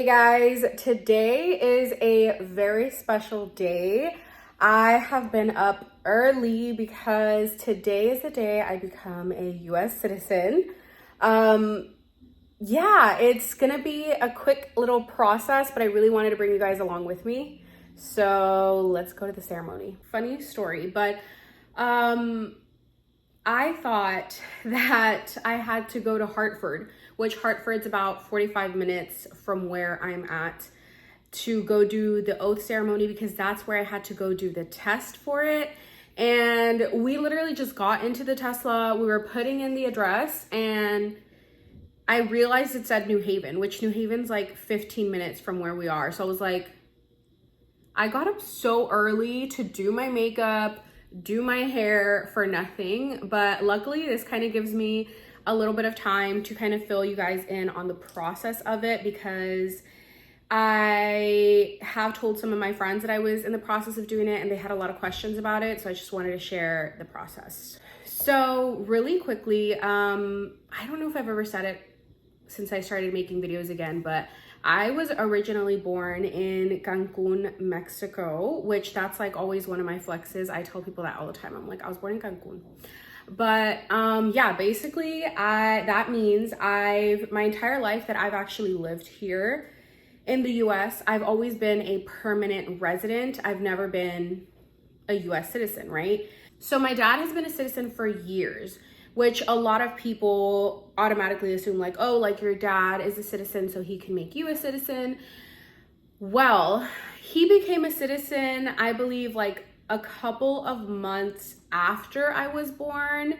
Hey guys, today is a very special day. I have been up early because today is the day I become a US citizen. Yeah, it's gonna be a quick little process, but I really wanted to bring you guys along with me. So let's go to the ceremony. Funny story, but I thought that I had to go to Hartford, which Hartford's about 45 minutes from where I'm at, to go do the oath ceremony because that's where I had to go do the test for it. And we literally just got into the Tesla, we were putting in the address, and I realized it said New Haven, which New Haven's like 15 minutes from where we are. So I was like, I got up so early to do my makeup, do my hair for nothing, but luckily this kind of gives me a little bit of time to kind of fill you guys in on the process of it, because I have told some of my friends that I was in the process of doing it and they had a lot of questions about it, so I just wanted to share the process. So really quickly, I don't know if I've ever said it since I started making videos again, but I was originally born in Cancun, Mexico, which that's like always one of my flexes. I tell people that all the time. I'm like, I was born in Cancun. But yeah, basically that means my entire life that I've actually lived here in the US, I've always been a permanent resident. I've never been a US citizen, right? So my dad has been a citizen for years, which a lot of people automatically assume like, oh, like your dad is a citizen, so he can make you a citizen. Well, he became a citizen, I believe, like a couple of months after I was born.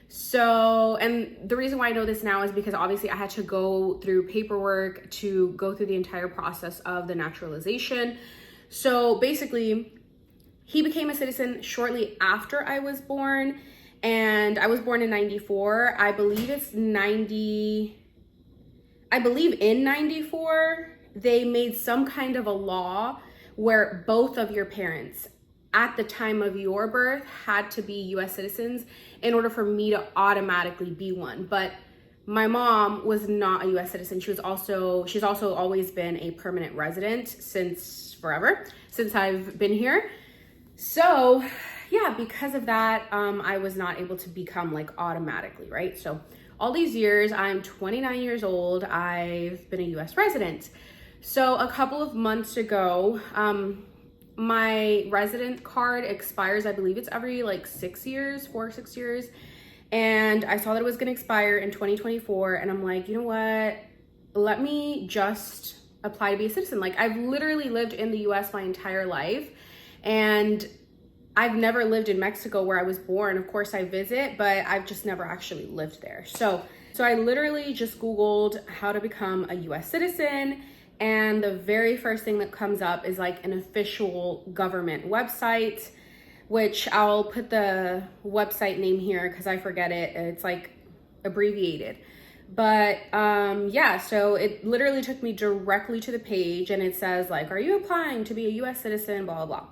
So, and the reason why I know this now is because obviously I had to go through paperwork to go through the entire process of the naturalization. So basically, he became a citizen shortly after I was born. And I was born in 94. I believe in 94, they made some kind of a law where both of your parents at the time of your birth had to be US citizens in order for me to automatically be one. But my mom was not a US citizen. She's also always been a permanent resident since forever, since I've been here. So yeah, because of that, I was not able to become like automatically, right? So all these years, I'm 29 years old, I've been a US resident. So a couple of months ago, my resident card expires, I believe it's every like 6 years, 4 or 6 years. And I saw that it was gonna expire in 2024. And I'm like, you know what? Let me just apply to be a citizen. Like, I've literally lived in the US my entire life. And I've never lived in Mexico where I was born. Of course I visit, but I've just never actually lived there. So I literally just Googled how to become a US citizen. And the very first thing that comes up is like an official government website, which I'll put the website name here because I forget it. It's like abbreviated. But yeah, so it literally took me directly to the page and it says like, are you applying to be a US citizen, blah, blah, blah.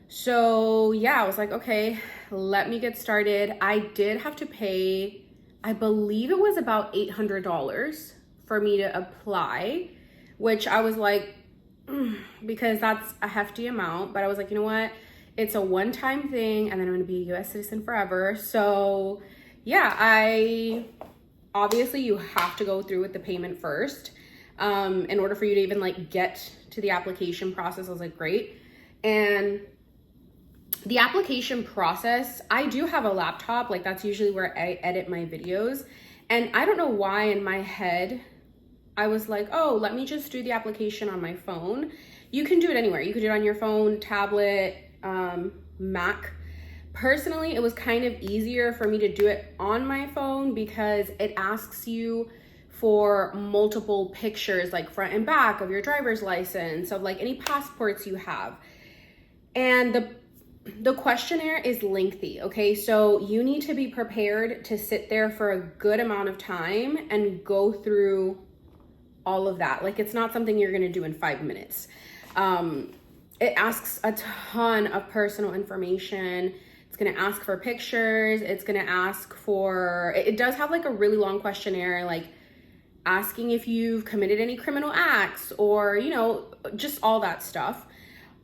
So yeah, I was like, okay, let me get started. I did have to pay, I believe it was about $800 for me to apply, which I was like, because that's a hefty amount, but I was like, you know what? It's a one-time thing and then I'm gonna be a US citizen forever. So yeah, obviously you have to go through with the payment first in order for you to even like get to the application process. I was like, great. And the application process, I do have a laptop, like that's usually where I edit my videos. And I don't know why in my head, I was like, oh, let me just do the application on my phone. You can do it anywhere. You could do it on your phone, tablet, Mac. Personally, it was kind of easier for me to do it on my phone because it asks you for multiple pictures, like front and back of your driver's license, of like any passports you have. And the questionnaire is lengthy, okay? So you need to be prepared to sit there for a good amount of time and go through all of that. Like, it's not something you're gonna do in 5 minutes. It asks a ton of personal information. It's gonna ask for pictures. It's gonna ask for, it does have like a really long questionnaire, like asking if you've committed any criminal acts or, you know, just all that stuff.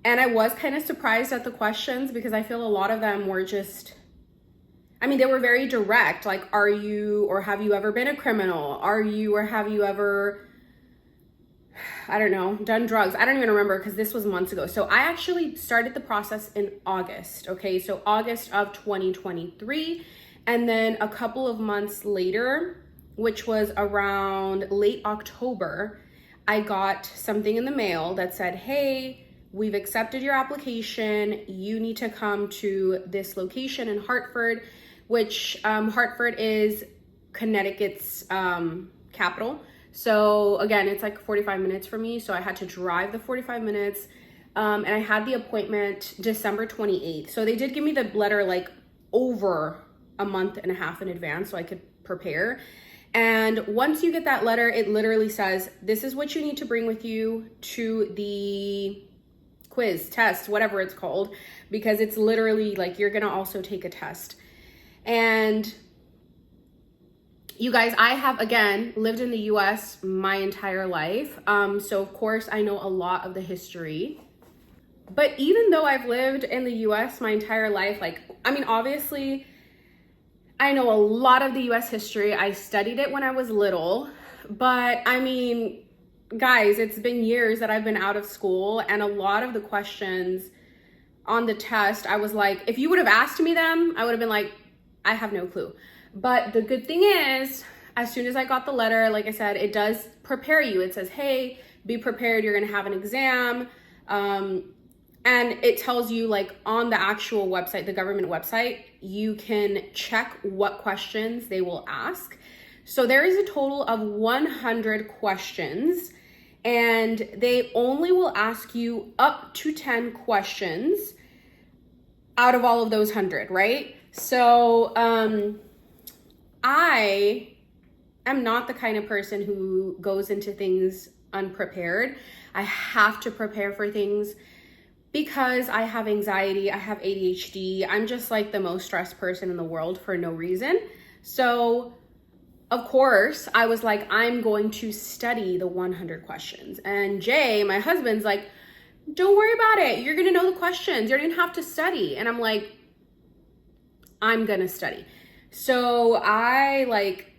And I was kind of surprised at the questions because I feel a lot of them were just, I mean, they were very direct. Like, are you or have you ever been a criminal? Are you or have you ever, I don't know, done drugs? I don't even remember because this was months ago. So I actually started the process in August. Okay, so August of 2023. And then a couple of months later, which was around late October, I got something in the mail that said, hey, we've accepted your application. You need to come to this location in Hartford, which Hartford is Connecticut's capital. So again, it's like 45 minutes for me. So I had to drive the 45 minutes and I had the appointment December 28th. So they did give me the letter like over a month and a half in advance so I could prepare. And once you get that letter, it literally says, this is what you need to bring with you to the quiz, test, whatever it's called, because it's literally like you're gonna also take a test. And you guys, I have, again, lived in the US my entire life. So of course I know a lot of the history. But even though I've lived in the US my entire life, like, I mean, obviously, I know a lot of the US history. I studied it when I was little. But I mean, guys, it's been years that I've been out of school, and a lot of the questions on the test, I was like, if you would have asked me them, I would have been like, I have no clue. But the good thing is, as soon as I got the letter, like I said, it does prepare you. It says, hey, be prepared, you're gonna have an exam. And it tells you, like, on the actual website, the government website, you can check what questions they will ask. So there is a total of 100 questions, and they only will ask you up to 10 questions out of all of those 100, right? So I am not the kind of person who goes into things unprepared. I have to prepare for things because I have anxiety, I have ADHD. I'm just like the most stressed person in the world for no reason. So of course, I was like, I'm going to study the 100 questions. And Jay, my husband's like, don't worry about it. You're going to know the questions. You don't even have to study. And I'm like, I'm going to study. So I, like,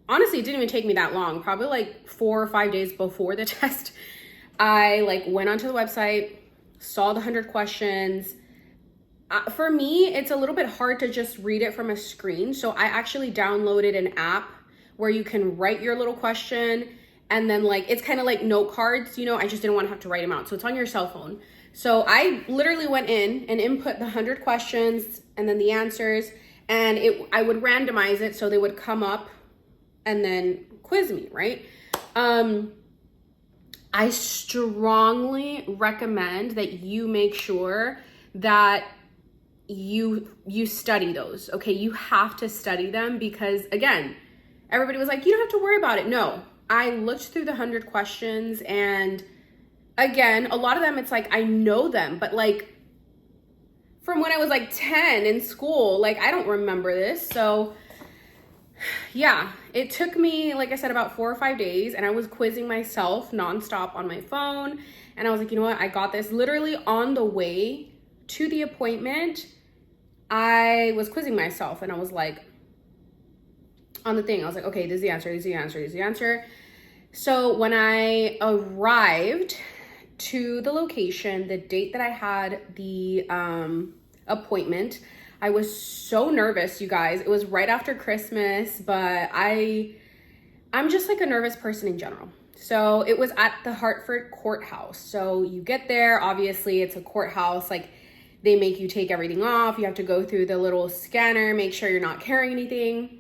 honestly, it didn't even take me that long. Probably like 4 or 5 days before the test, I like went onto the website, saw the 100 questions. For me, it's a little bit hard to just read it from a screen. So I actually downloaded an app where you can write your little question, and then like, it's kind of like note cards, you know, I just didn't want to have to write them out. So it's on your cell phone. So I literally went in and input the 100 questions and then the answers, and I would randomize it so they would come up and then quiz me, right? I strongly recommend that you make sure that you study those, okay? You have to study them because, again, everybody was like, you don't have to worry about it. No, I looked through the 100 questions, and again, a lot of them, it's like, I know them, but like from when I was like 10 in school, like I don't remember this. So yeah, it took me, like I said, about 4 or 5 days, and I was quizzing myself nonstop on my phone. And I was like, you know what? I got this. Literally on the way to the appointment, I was quizzing myself, and I was like, on the thing, I was like, okay, this is the answer, this is the answer, this is the answer. So when I arrived to the location, the date that I had the appointment, I was so nervous, you guys. It was right after Christmas, but I'm just like a nervous person in general. So it was at the Hartford courthouse. So you get there, obviously it's a courthouse, like they make you take everything off. You have to go through the little scanner, make sure you're not carrying anything.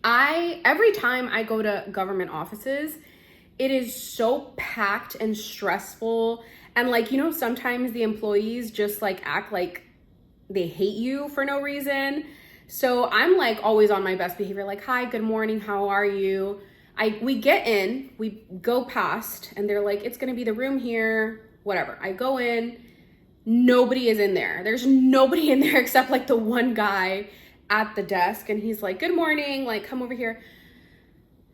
Every time I go to government offices, it is so packed and stressful. And like, you know, sometimes the employees just like act like they hate you for no reason. So I'm like always on my best behavior, like, hi, good morning, how are you? We get in, we go past, and they're like, it's gonna be the room here, whatever. I go in, nobody is in there. There's nobody in there except like the one guy at the desk, and he's like, good morning, like, come over here.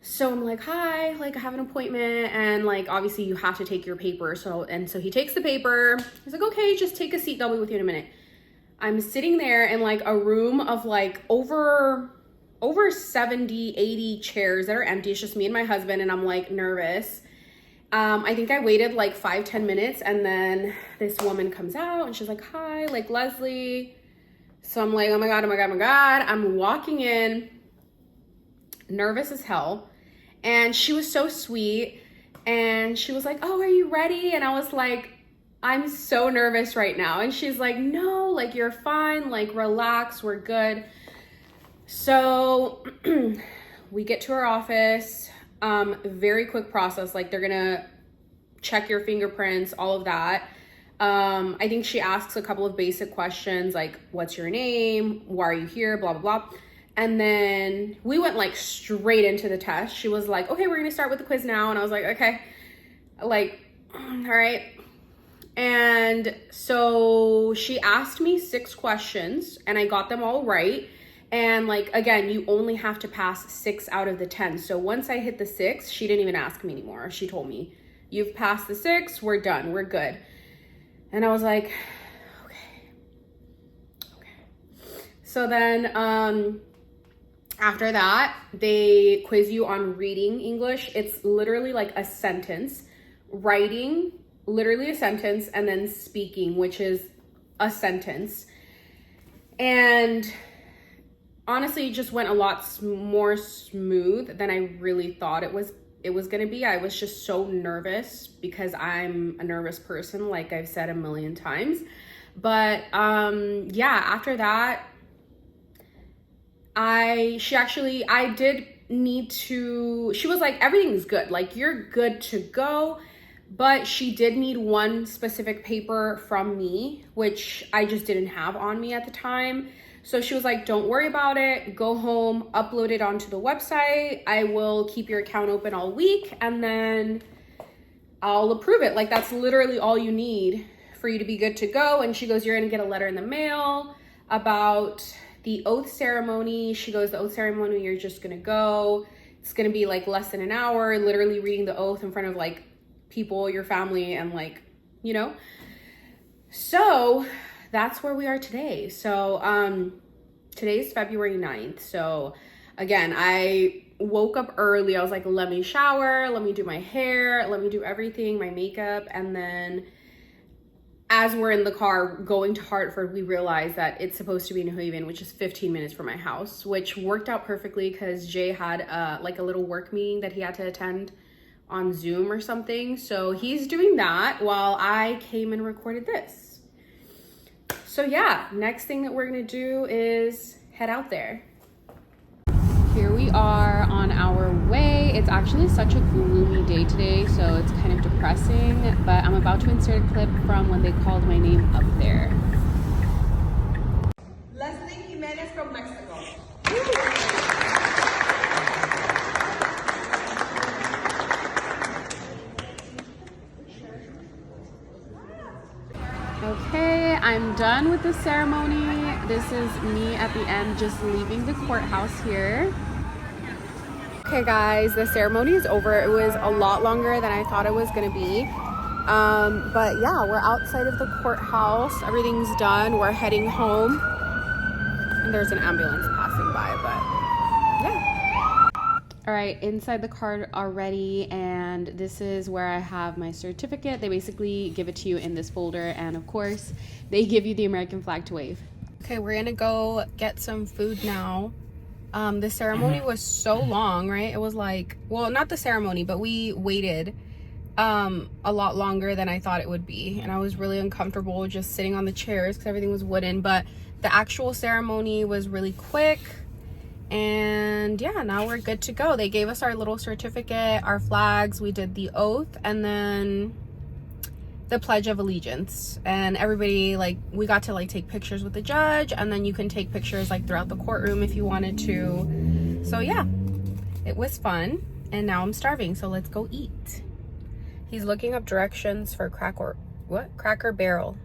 So I'm like, hi, like I have an appointment, and like obviously you have to take your paper. So he takes the paper. He's like, okay, just take a seat. I'll be with you in a minute. I'm sitting there in like a room of like over 70, 80 chairs that are empty. It's just me and my husband, and I'm like nervous. I think I waited like 5-10 minutes, and then this woman comes out and she's like, hi, like Leslie. So I'm like, oh my God, oh my God, oh my God. I'm walking in, nervous as hell. And she was so sweet. And she was like, oh, are you ready? And I was like, I'm so nervous right now. And she's like, no, like you're fine, like relax, we're good. So we get to our office, very quick process. Like they're gonna check your fingerprints, all of that. I think she asks a couple of basic questions like, what's your name? Why are you here? Blah, blah, blah. And then we went like straight into the test. She was like, okay, we're gonna start with the quiz now. And I was like, okay, like, all right. And so she asked me 6 questions and I got them all right. And like, again, you only have to pass 6 out of the 10. So once I hit the 6, she didn't even ask me anymore. She told me, you've passed the 6, we're done, we're good. And I was like, okay. So then after that, they quiz you on reading English. It's literally like a sentence, writing, literally a sentence, and then speaking, which is a sentence. And honestly, it just went a lot more smooth than I really thought it was gonna be. I was just so nervous because I'm a nervous person, like I've said a million times. But yeah, after that, I did need to, she was like, everything's good, like you're good to go. But she did need one specific paper from me, which I just didn't have on me at the time. So she was like, don't worry about it. Go home, upload it onto the website. I will keep your account open all week and then I'll approve it. Like that's literally all you need for you to be good to go. And she goes, you're gonna get a letter in the mail about the oath ceremony. She goes, the oath ceremony, you're just gonna go. It's gonna be like less than an hour, literally reading the oath in front of like people, your family, and like, you know. So that's where we are today. So today's February 9th. So again, I woke up early. I was like, let me shower, let me do my hair, let me do everything, my makeup. And then as we're in the car going to Hartford, we realized that it's supposed to be in New Haven, which is 15 minutes from my house, which worked out perfectly because Jay had like a little work meeting that he had to attend on Zoom or something. So he's doing that while I came and recorded this. So yeah, next thing that we're gonna do is head out there. Here we are on our way. It's actually such a gloomy day today, so it's kind of depressing, but I'm about to insert a clip from when they called my name up there. Leslie Jimenez from Mexico. Okay, I'm done with the ceremony. This is me at the end, just leaving the courthouse here. Okay guys, the ceremony is over. It was a lot longer than I thought it was gonna be. But yeah, we're outside of the courthouse. Everything's done. We're heading home. And there's an ambulance passing by, but yeah. All right, inside the car already, and this is where I have my certificate. They basically give it to you in this folder, and of course, they give you the American flag to wave. Okay, we're gonna go get some food now. The ceremony was so long, right? It was like, well, not the ceremony, but we waited a lot longer than I thought it would be, and I was really uncomfortable just sitting on the chairs because everything was wooden. But the actual ceremony was really quick, and yeah, now we're good to go. They gave us our little certificate, our flags, we did the oath, and then the Pledge of Allegiance. And everybody, like, we got to like take pictures with the judge, and then you can take pictures like throughout the courtroom if you wanted to. So yeah, it was fun, and now I'm starving, so let's go eat. He's looking up directions for Cracker Barrel,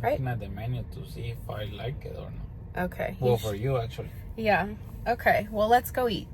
right? Looking at the menu to see if I like it or not. Okay. Well, for you actually. Yeah. Okay, well, let's go eat.